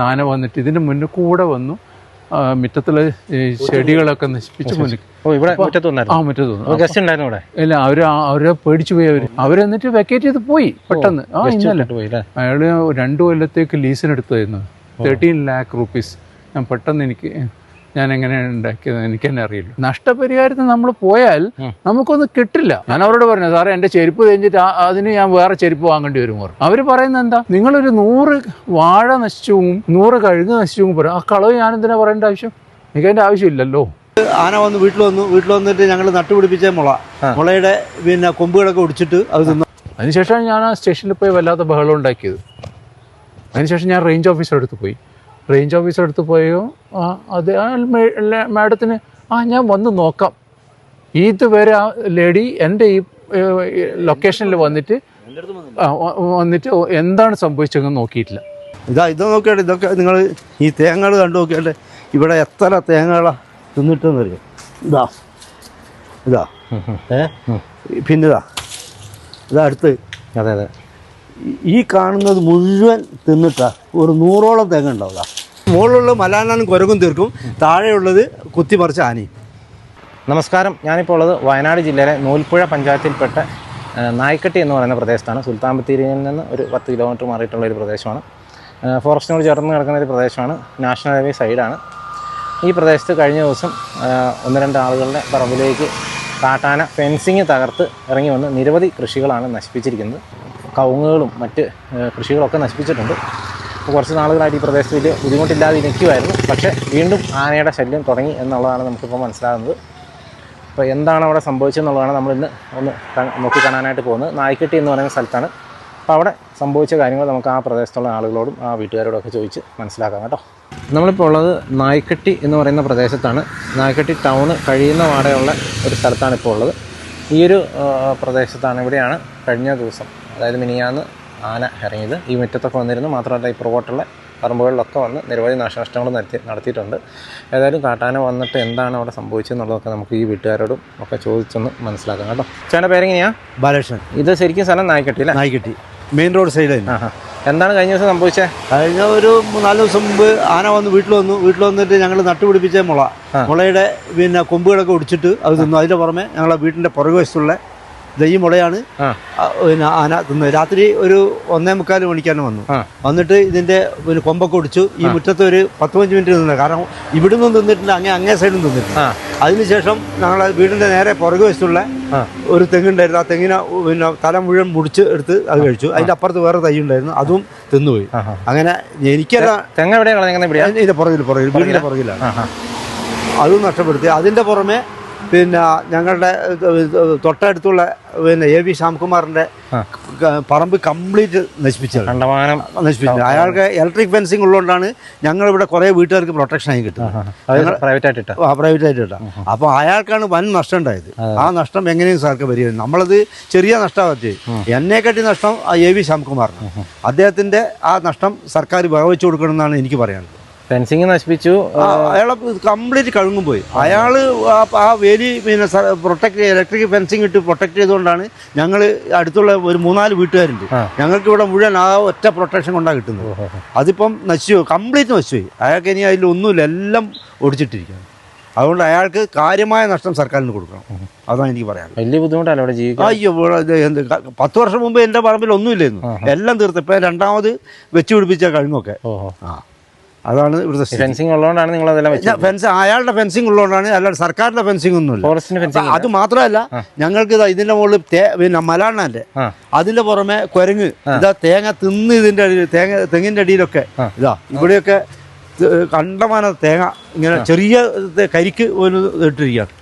ആന വന്നിട്ട് ഇതിന്റെ മുന്നിൽ കൂടെ വന്നു മുറ്റത്തിലെ ചെടികളൊക്കെ നശിപ്പിച്ച് മുന്നിൽ ഇല്ല അവരെ പേടിച്ചു പോയി. അവരെന്നിട്ട് വെക്കേറ്റ് ചെയ്ത് പോയി പെട്ടെന്ന്. ഇന്നലെ അയാള് 2 കൊല്ലത്തേക്ക് ലീസിനെടുത്തായിരുന്നു 13 lakh rupees. ഞാൻ പെട്ടെന്ന് ഞാൻ എങ്ങനെയാണ് ഉണ്ടാക്കിയത് എനിക്ക് തന്നെ അറിയില്ല. നഷ്ടപരിഹാരത്തിന് നമ്മൾ പോയാൽ നമുക്കൊന്നും കിട്ടില്ല. ഞാൻ അവരോട് പറഞ്ഞു, സാറേ എൻ്റെ ചെരുപ്പ് തേഞ്ഞിട്ട് അതിന് ഞാൻ വേറെ ചെരുപ്പ് വാങ്ങേണ്ടി വരും പറഞ്ഞു. അവർ പറയുന്നത് എന്താ, നിങ്ങളൊരു 100 വാഴ നശിച്ചു 100 കഴുക് നശിച്ചു പറയും. ആ കളവ് ഞാനെന്തിനാ പറയേണ്ട ആവശ്യം? എനിക്കതിൻ്റെ ആവശ്യമില്ലല്ലോ. ആന വന്ന് വീട്ടിൽ വന്നിട്ട് ഞങ്ങൾ നട്ടുപിടിപ്പിച്ച മുളയുടെ കൊമ്പുകളൊക്കെ ഒടിച്ചിട്ട് അത് തിന്നു. അതിനുശേഷം ഞാൻ ആ സ്റ്റേഷനിൽ പോയി വല്ലാത്ത ബഹളം ഉണ്ടാക്കിയത്. അതിനുശേഷം ഞാൻ റേഞ്ച് ഓഫീസറുടെ അടുത്ത് പോയോ അത് മാഡത്തിന് ഞാൻ വന്ന് നോക്കാം. ഇതുവരെ ആ ലേഡി എൻ്റെ ഈ ലൊക്കേഷനിൽ വന്നിട്ട് എന്താണ് സംഭവിച്ചതെന്ന് നോക്കിയിട്ടില്ല. ഇത് നോക്കിയാട്ടെ, ഇതൊക്കെ നിങ്ങൾ ഈ തേങ്ങകൾ കണ്ടു നോക്കിയാട്ടെ. ഇവിടെ എത്ര തേങ്ങകളാണ് തിന്നിട്ടെന്ന് അറിയാം. ഇതാ പിന്നെ ഇതാ അടുത്ത്. അതെ ഈ കാണുന്നത് മുഴുവൻ തിന്നിട്ടാ ഒരു 100ഓളം തേങ്ങ ഉണ്ടാവുക. മുകളിലുള്ള മലാനാനും കുരങ്ങും തീർക്കും, താഴെയുള്ളത് കുത്തിമറിച്ച ആനയും. നമസ്കാരം. ഞാനിപ്പോൾ ഉള്ളത് വയനാട് ജില്ലയിലെ നൂൽപ്പുഴ പഞ്ചായത്തിൽപ്പെട്ട നായ്ക്കട്ടി എന്ന് പറയുന്ന പ്രദേശത്താണ്. സുൽത്താൻ ബത്തേരിയിൽ നിന്ന് ഒരു 10 കിലോമീറ്റർ മാറിയിട്ടുള്ള ഒരു പ്രദേശമാണ്. ഫോറസ്റ്റിനോട് ചേർന്ന് കിടക്കുന്ന ഒരു പ്രദേശമാണ്. നാഷണൽ ഹൈവേ സൈഡാണ്. ഈ പ്രദേശത്ത് കഴിഞ്ഞ ദിവസം 1-2 ആളുകളുടെ പറമ്പിലേക്ക് കാട്ടാന ഫെൻസിങ് തകർത്ത് ഇറങ്ങി വന്ന് നിരവധി കൃഷികളാണ് നശിപ്പിച്ചിരിക്കുന്നത്. കവുങ്ങുകളും മറ്റ് കൃഷികളൊക്കെ നശിപ്പിച്ചിട്ടുണ്ട്. കുറച്ച് നാളുകളായിട്ട് ഈ പ്രദേശത്ത് വലിയ ബുദ്ധിമുട്ടില്ലാതെ ഇരിക്കുമായിരുന്നു. പക്ഷേ വീണ്ടും ആനയുടെ ശല്യം തുടങ്ങി എന്നുള്ളതാണ് നമുക്കിപ്പോൾ മനസ്സിലാകുന്നത്. അപ്പോൾ എന്താണ് അവിടെ സംഭവിച്ചതെന്നുള്ളതാണ് നമ്മളിന്ന് ഒന്ന് നോക്കി കാണാനായിട്ട് പോകുന്നത്. നായ്ക്കട്ടി എന്ന് പറയുന്ന സ്ഥലത്താണ്. അപ്പോൾ അവിടെ സംഭവിച്ച കാര്യങ്ങൾ നമുക്ക് ആ പ്രദേശത്തുള്ള ആളുകളോടും ആ വീട്ടുകാരോടൊക്കെ ചോദിച്ച് മനസ്സിലാക്കാം കേട്ടോ. നമ്മളിപ്പോൾ ഉള്ളത് നായ്ക്കട്ടി എന്ന് പറയുന്ന പ്രദേശത്താണ്. നായ്ക്കട്ടി ടൗണ് കഴിയുന്ന വാടയുള്ള ഒരു സ്ഥലത്താണ് ഇപ്പോൾ ഉള്ളത്. ഈ ഒരു പ്രദേശത്താണ്. ഇവിടെയാണ് കഴിഞ്ഞ ദിവസം, അതായത് മിനിയാന്ന് ആന ഇറങ്ങിയത്. ഈ മുറ്റത്തൊക്കെ വന്നിരുന്നു. മാത്രമല്ല ഈ പുറകോട്ടുള്ള പറമ്പുകളിലൊക്കെ വന്ന് നിരവധി നാശനഷ്ടങ്ങൾ നടത്തിയിട്ടുണ്ട്. ഏതായാലും കാട്ടാന വന്നിട്ട് എന്താണ് അവിടെ സംഭവിച്ചതെന്നുള്ളതൊക്കെ നമുക്ക് ഈ വീട്ടുകാരോടും ഒക്കെ ചോദിച്ചൊന്ന് മനസ്സിലാക്കാം കേട്ടോ. ചേട്ടൻ്റെ പേരെങ്ങനെയാണ്? ബാലകൃഷ്ണൻ. ഇത് ശരിക്കും സ്ഥലം നായ്ക്കട്ടി അല്ലേ? Naikkatti main road side. എന്താണ് കഴിഞ്ഞ ദിവസം സംഭവിച്ചത്? കഴിഞ്ഞ ഒരു 4 ദിവസം മുമ്പ് ആന വന്ന് വീട്ടിൽ വന്നിട്ട് ഞങ്ങൾ നട്ടുപിടിപ്പിച്ച മുളയുടെ കൊമ്പുകളൊക്കെ ഒടിച്ചിട്ട് അത് തിന്നു. അതിൻ്റെ പുറമെ ഞങ്ങളെ വീട്ടിൻ്റെ പുറകുവശത്തുള്ള ഈ മുളയാണ് ആന തിന്നത്. രാത്രി ഒരു 1:45 മണിക്കാണ് വന്നിട്ട് ഇതിൻ്റെ കൊമ്പൊക്കെ ഒടിച്ചു. ഈ മുറ്റത്ത് ഒരു 10-15 മിനിറ്റ് നിന്നത്. കാരണം ഇവിടുന്ന് തിന്നിട്ടുണ്ട്, അങ്ങേ സൈഡും തിന്നിട്ടുണ്ട്. അതിനുശേഷം ഞങ്ങളെ വീടിൻ്റെ നേരെ പുറകുവശത്തുള്ള ഒരു തെങ്ങുണ്ടായിരുന്നു. ആ തെങ്ങിനെ തല മുഴുവൻ മുടിച്ച് എടുത്ത് അത് കഴിച്ചു. അതിൻ്റെ അപ്പുറത്ത് വേറെ തൈ ഉണ്ടായിരുന്നു, അതും തിന്നുപോയി. അങ്ങനെ എനിക്കല്ല, തെങ്ങ് എവിടെയാണ്? ഇതിൻ്റെ പുറകിൽ വീടിൻ്റെ പുറകിലാണ്. അതും നഷ്ടപ്പെടുത്തി. അതിൻ്റെ പുറമെ ഞങ്ങളുടെ തൊട്ടടുത്തുള്ള AV ശ്യാംകുമാറിന്റെ പറമ്പ് കംപ്ലീറ്റ് നശിപ്പിച്ചു. അയാൾക്ക് ഇലക്ട്രിക് ഫെൻസിങ് ഉള്ളതുകൊണ്ടാണ് ഞങ്ങളിവിടെ കുറേ വീട്ടുകാർക്ക് പ്രൊട്ടക്ഷൻ ആയി കിട്ടുന്നത്. പ്രൈവറ്റായിട്ട് കിട്ടാം. അപ്പോൾ അയാൾക്കാണ് വൻ നഷ്ടം ഉണ്ടായത്. ആ നഷ്ടം എങ്ങനെയും സാർക്ക് പരിഹരിക്കും. നമ്മളത് ചെറിയ നഷ്ടമാക്കി. എന്നെക്കാട്ടി നഷ്ടം AV ശ്യാംകുമാറിന്. അദ്ദേഹത്തിന്റെ ആ നഷ്ടം സർക്കാർ വകവെച്ചു കൊടുക്കണമെന്നാണ് എനിക്ക് പറയാനുള്ളത്. ഫെൻസിങ് നശിപ്പിച്ചു. അയാളെ കംപ്ലീറ്റ് കഴുകും പോയി. അയാള് ആ വേലി ഇലക്ട്രിക് ഫെൻസിങ് ഇട്ട് പ്രൊട്ടക്ട് ചെയ്തുകൊണ്ടാണ് ഞങ്ങൾ അടുത്തുള്ള ഒരു 3-4 വീട്ടുകാരുണ്ട്. ഞങ്ങൾക്ക് ഇവിടെ മുഴുവൻ ആ ഒറ്റ പ്രൊട്ടക്ഷൻ കൊണ്ടാണ് കിട്ടുന്നത്. അതിപ്പം കംപ്ലീറ്റ് നശിച്ചുപോയി. അയാൾക്ക് ഇനി അതിലൊന്നുമില്ല, എല്ലാം ഒടിച്ചിട്ടിരിക്കുകയാണ്. അതുകൊണ്ട് അയാൾക്ക് കാര്യമായ നഷ്ടം സർക്കാരിന് കൊടുക്കണം. അതാണ് എനിക്ക് പറയാൻ. വലിയ ബുദ്ധിമുട്ടല്ല അവിടെ ജീവിക്കാൻ. അയ്യോ, 10 വർഷം മുമ്പ് എൻ്റെ പറമ്പിൽ ഒന്നുമില്ലായിരുന്നു, എല്ലാം തീർത്ത്. ഇപ്പം 2ാമത് വെച്ച് പിടിപ്പിച്ച കഴുങ്ങൊക്കെ. അതാണ് ഇവിടുത്തെ ഫെൻസിങ് ഉള്ളതുകൊണ്ടാണ് നിങ്ങൾ അതെല്ലാം ഫെൻസ് അയാളുടെ ഫെൻസിങ് ഉള്ളതുകൊണ്ടാണ്, അല്ലാതെ സർക്കാരിന്റെ ഫെൻസിങ് ഒന്നുമില്ല. അത് മാത്രമല്ല, ഞങ്ങൾക്ക് ഇതിന്റെ മുകളിൽ മലാണ്ണന്റെ അതിന്റെ പുറമെ കുരങ്ങ് ഇതാ തേങ്ങ തിന്ന് ഇതിന്റെ തെങ്ങിന്റെ അടിയിലൊക്കെ ഇതാ ഇവിടെയൊക്കെ കണ്ടമാന തേങ്ങ ഇങ്ങനെ ചെറിയ കരിക്ക് പോലും ഇട്ടിരിക്കുകയാണ്.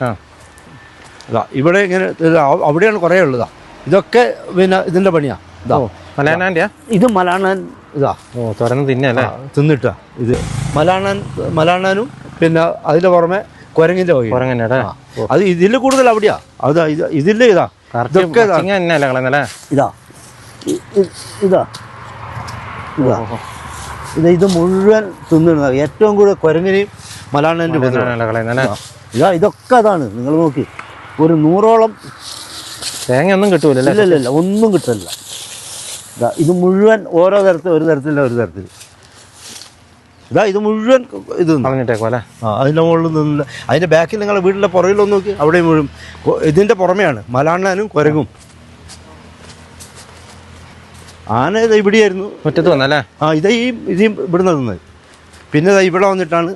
ഇതാ ഇവിടെ ഇങ്ങനെ അവിടെയാണ് കുറേ ഉള്ളതാ. ഇതൊക്കെ ഇതിന്റെ പണിയാ. ഇതാ മലാണ്ണാൻ്റെ ഇത് മലാണ്ണൻ. ഇതാ തുറന്ന് തിന്നല്ലേ, തിന്നിട്ടാ ഇത് മലാണ്ണാനും അതിന്റെ പുറമെ കുരങ്ങിന്റെ അത് ഇതിൽ കൂടുതൽ അവിടെയാ. അതാ ഇതില്ലേ ഇതാ ഇതൊക്കെ ഇത് മുഴുവൻ തിന്നിടുന്ന ഏറ്റവും കൂടുതൽ കുരങ്ങിനെയും മലാണ്ണന്റെ ഇതൊക്കെ അതാണ്. നിങ്ങൾ നോക്കി ഒരു 100ഓളം തേങ്ങ ഒന്നും കിട്ടൂല. ഇല്ല, ഒന്നും കിട്ടില്ല. ഇത് മുഴുവൻ ഓരോ തരത്തിൽ, ഒരു തരത്തിൽ. ഇതാ ഇത് മുഴുവൻ ഇത് കളഞ്ഞിട്ടേക്കോ അല്ലേ? അതിൻ്റെ മുകളിൽ നിന്നില്ല. അതിൻ്റെ ബാക്കിൽ നിങ്ങളെ വീടിൻ്റെ പുറകിലൊന്ന് നോക്കി, അവിടെ മുഴുവൻ ഇതിൻ്റെ പുറമെയാണ് മലാണ്ണാനും കുരങ്ങും. ആന ഇത് ഇവിടെയായിരുന്നു, മുറ്റത്ത് വന്നല്ലേ? ഇത് ഇവിടുന്ന് നിന്നത്. പിന്നെ ഇവിടെ വന്നിട്ടാണ്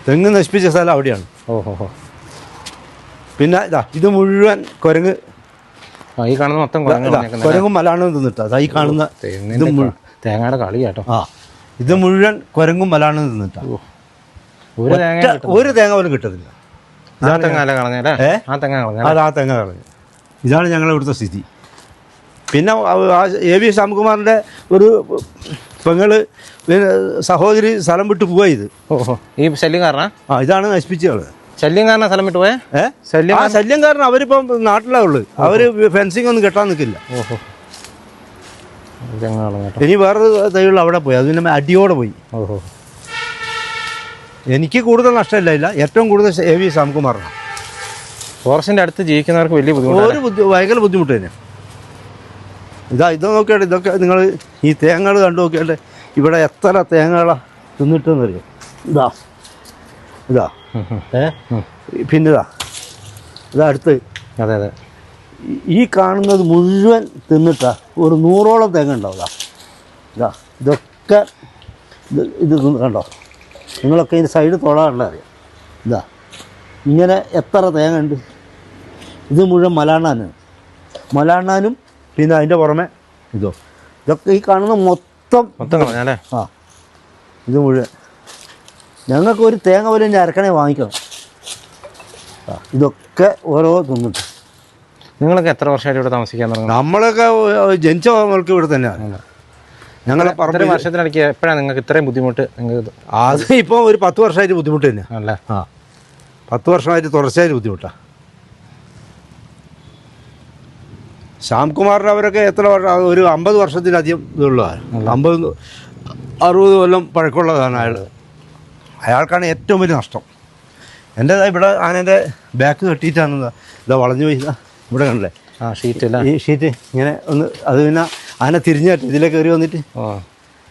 തെങ്ങ് നശിപ്പിച്ച സ്ഥലം അവിടെയാണ്. ഓഹോ. പിന്നെ ഇത് മുഴുവൻ കുരങ്ങ്, ഈ കാണുന്ന മൊത്തം കുരങ്ങും മലാണ്ണും തിന്നിട്ടാ. ഈ കാണുന്ന തേങ്ങയുടെ കളി കേട്ടോ. ഇത് മുഴുവൻ കുരങ്ങും മലാണ്ണും തിന്നിട്ടാ. ഒരു തേങ്ങ പോലും കിട്ടത്തില്ല. ആ തെങ്ങ കളഞ്ഞു. ഇതാണ് ഞങ്ങളുടെ ഇവിടുത്തെ സ്ഥിതി. പിന്നെ AV ശ്യാംകുമാറിൻ്റെ ഒരു പെങ്ങള് സഹോദരി സ്ഥലം വിട്ട് പോവാ. ഇത് ഓഹോ, ഈ ശല്യം കാരണം ഇതാണ് നശിപ്പിച്ചത്. ശല്യം കാരണം സ്ഥലം വിട്ട് പോയേ? ശല്യം കാരണം അവരിപ്പം നാട്ടിലാ ഉള്ളത്. അവര് ഫെൻസിങ് ഒന്നും കെട്ടാൻ നിൽക്കില്ല. ഓഹോ, ഇനി വേറൊരു തൈകൾ അവിടെ പോയി, അത് പിന്നെ അടിയോടെ പോയി. ഓഹോ, എനിക്ക് കൂടുതൽ നഷ്ടമില്ല, ഏറ്റവും കൂടുതൽ AV ശ്യാംകുമാറാണ്. ഫോറസ്റ്റിന്റെ അടുത്ത് ജീവിക്കുന്നവർക്ക് വലിയ ബുദ്ധിമുട്ട്, ഭയങ്കര ബുദ്ധിമുട്ട് തന്നെ. ഇത് നോക്കിയാട്ടെ, ഇതൊക്കെ നിങ്ങൾ ഈ തേങ്ങകൾ കണ്ടു നോക്കിയാട്ടെ, ഇവിടെ എത്ര തേങ്ങകളാ തിന്നിട്ടെന്ന് അറിയാം. ഇതാ പിന്നെ ഇതാ അടുത്ത്. അതെ അതെ, ഈ കാണുന്നത് മുഴുവൻ തിന്നിട്ടാ ഒരു 100ഓളം തേങ്ങ ഉണ്ടാവും. ഇതൊക്കെ ഇത് കണ്ടോ, നിങ്ങളൊക്കെ ഇതിൻ്റെ സൈഡ് തൊടാനുള്ള അറിയാം. ഇങ്ങനെ എത്ര തേങ്ങ ഉണ്ട്. ഇത് മുഴുവൻ മലാണ്ണാനും പിന്നെ അതിൻ്റെ പുറമെ ഇതൊക്കെ ഈ കാണുന്ന മൊത്തം കളഞ്ഞാലേ. ഇത് മുഴുവൻ ഞങ്ങൾക്ക് ഒരു തേങ്ങ പോലും ഇനി അരക്കണേ വാങ്ങിക്കണം. ഇതൊക്കെ ഓരോ തിന്നിട്ട്. നിങ്ങളൊക്കെ എത്ര വർഷമായിട്ട് ഇവിടെ താമസിക്കാൻ തുടങ്ങി? നമ്മളൊക്കെ ജനിച്ച നമ്മൾക്ക് ഇവിടെ തന്നെയാണ്. ഞങ്ങളെ വർഷത്തിനിടയ്ക്ക് എപ്പോഴാണ് നിങ്ങൾക്ക് ഇത്രയും ബുദ്ധിമുട്ട്? അത് ഇപ്പോൾ ഒരു 10 വർഷമായിട്ട് ബുദ്ധിമുട്ട് തന്നെ അല്ലേ? 10 വർഷമായിട്ട് തുടർച്ചയായിട്ട് ബുദ്ധിമുട്ടാണ്. ശ്യാംകുമാറിന് അവരൊക്കെ എത്ര വർഷം, ഒരു 50 വർഷത്തിലധികം ഇതുള്ളതാണ്. 50-60 കൊല്ലം പഴക്കമുള്ളതാണ് അയാൾക്കാണ് ഏറ്റവും വലിയ നഷ്ടം. എൻ്റെ ഇവിടെ ആനേൻ്റെ ബാക്ക് കെട്ടിയിട്ടാണ് ഇതാ വളഞ്ഞു പോയി. ഇവിടെ കണ്ടല്ലേ ഷീറ്റ്, ഈ ഷീറ്റ് ഇങ്ങനെ ഒന്ന്, അത് പിന്നെ ആന തിരിഞ്ഞായിട്ട് ഇതിലേ കയറി വന്നിട്ട്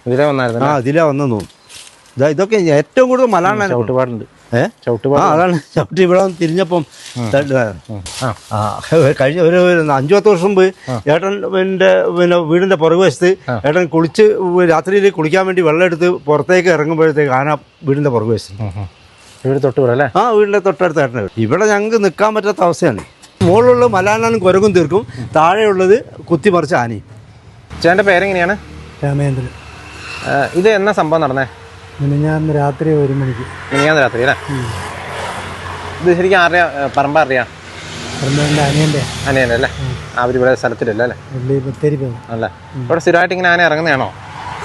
ഇതിലേ വന്നായിരുന്നു. ഇതിലേ വന്നെന്ന് തോന്നുന്നു. ഇതൊക്കെ ഏറ്റവും കൂടുതൽ മലാണ്ണ ചവിട്ടുപാടുണ്ട്. അതാണ് ചവിട്ടി ഇവിടെ തിരിഞ്ഞപ്പം കഴിഞ്ഞ ഒരു 5-10 വർഷം മുമ്പ് ഏട്ടൻ പിന്നെ വീടിൻ്റെ പുറകുവശത്ത് ഏട്ടൻ കുളിച്ച് രാത്രിയിൽ കുളിക്കാൻ വേണ്ടി വെള്ളം എടുത്ത് പുറത്തേക്ക് ഇറങ്ങുമ്പോഴത്തേക്ക് ആന വീടിൻ്റെ പുറകുവശത്ത്. വീട് തൊട്ടുകൂടെ? വീടിൻ്റെ തൊട്ടടുത്ത് ഏട്ടനെ. ഇവിടെ ഞങ്ങൾക്ക് നിൽക്കാൻ പറ്റാത്ത അവസ്ഥയാണ്. മുകളിലുള്ള മലാണ്ണാനും കുരങ്ങും തീർക്കും, താഴെയുള്ളത് കുത്തിമറിച്ച് ആനയും. ചേട്ടൻ്റെ പേരെങ്ങനെയാണ്? രാമേന്ദ്രൻ. ഇത് എന്നാ സംഭവം നടന്നേ? ഞാൻ രാത്രി 1 മണിക്ക്. മിനിഞ്ഞാന്ന് രാത്രി അല്ലേ? ഇത് ശരിക്കും ആരുടെയാ പറമ്പ? അറിയാം, അനിയൻ്റെ അല്ലേ? അവരിവിടെ സ്ഥലത്തിലല്ലേ അല്ലേ? അല്ല, ഇവിടെ സ്ഥിരമായിട്ട് ഇങ്ങനെ ആന ഇറങ്ങുന്നതാണോ?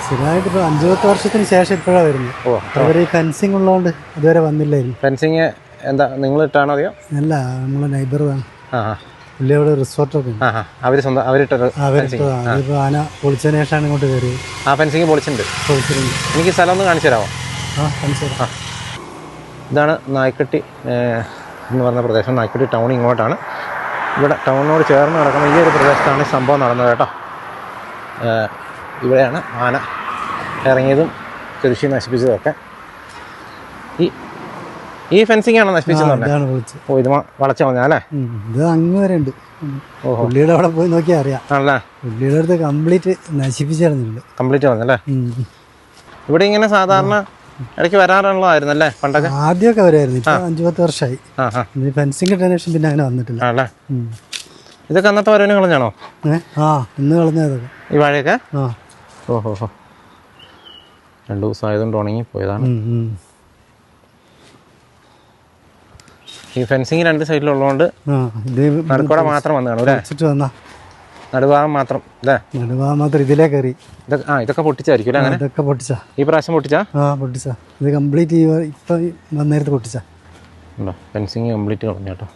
സ്ഥിരമായിട്ട് ഇപ്പോൾ 5-10 വർഷത്തിന് ശേഷം ഇപ്പോഴാണ് വരുന്നത്. അവർ ഈ ഫെൻസിങ് ഉള്ളതുകൊണ്ട് ഇതുവരെ വന്നില്ലായിരുന്നു. ഫെൻസിങ് എന്താ നിങ്ങൾ ഇട്ടാണോ? അറിയോ? അല്ല, നമ്മളെ നൈബറാണ്. പുള്ളി അവിടെ റിസോർട്ടൊക്കെ അവർ സ്വന്തം അവരിട്ടത്. ആന പൊളിച്ചതിന് ശേഷമാണ് ഇങ്ങോട്ട് കയറിയത്. ആ ഫെൻസിങ് പൊളിച്ചിട്ടുണ്ട്. എനിക്ക് സ്ഥലം ഒന്ന് കാണിച്ചു തരാമോ? ഇതാണ് നായ്ക്കട്ടി എന്ന് പറഞ്ഞ പ്രദേശം. നായ്ക്കട്ടി ടൗൺ ഇങ്ങോട്ടാണ്. ഇവിടെ ടൗണിനോട് ചേർന്ന് കിടക്കുന്ന ഈ ഒരു പ്രദേശത്താണ് സംഭവം നടന്നത് കേട്ടോ. ഇവിടെയാണ് ആന ഇറങ്ങിയതും കൃഷി നശിപ്പിച്ചതൊക്കെ. ഈ ഫെൻസിംഗ് ആണോ നശിപ്പിച്ചെന്ന് പറഞ്ഞത്? ഓ, ഇത് വളച്ചു കളഞ്ഞാലേ? ഇത് അങ്ങ് വരെ ഉണ്ട്. പുള്ളിയുടെ അവിടെ പോയി നോക്കിയാൽ അറിയാം. ആണല്ലേ? പുള്ളിയുടെ അടുത്ത് കംപ്ലീറ്റ് നശിപ്പിച്ച് കളഞ്ഞിട്ടുണ്ട്. കംപ്ലീറ്റ് കളഞ്ഞല്ലേ? ഇവിടെ ഇങ്ങനെ സാധാരണ ഇടയ്ക്ക് വരാറുള്ളതായിരുന്നല്ലേ പണ്ടൊക്കെ? ആദ്യമൊക്കെ വരുമായിരുന്നു. ഇപ്പൊ 5-10 വർഷമായി. ഫെൻസിങ് ഇട്ടതിന് ശേഷം പിന്നെ അങ്ങനെ വന്നിട്ടില്ല. ആണല്ലേ? ഇതൊക്കെ അന്നത്തെ വരവിന് കളഞ്ഞാണോ? ഇന്ന് കളഞ്ഞതൊക്കെ ഈ വാഴയൊക്കെ. ഓഹോ, 2 ദിവസം ആയതുകൊണ്ട് ഉണങ്ങി പോയതാണ്. ഈ ഫെൻസിങ് 2 സൈഡിലുള്ളതുകൊണ്ട് നടുക്കൂടെ മാത്രം വന്നു കാണും. നടുഭാഗം മാത്രം അല്ലേ? നടുഭാഗം മാത്രം ഇതിലേ കയറി. ഇതൊക്കെ പൊട്ടിച്ചായിരിക്കും അല്ലേ? അങ്ങനെ ഇതൊക്കെ പൊട്ടിച്ചാ ഈ പ്രാവശ്യം പൊട്ടിച്ചാ? പൊട്ടിച്ചാ. ഇത് കംപ്ലീറ്റ് ഇപ്പം വന്നേരത്ത് പൊട്ടിച്ചാ. ഫെൻസിങ് കംപ്ലീറ്റ് കളഞ്ഞു കേട്ടോ.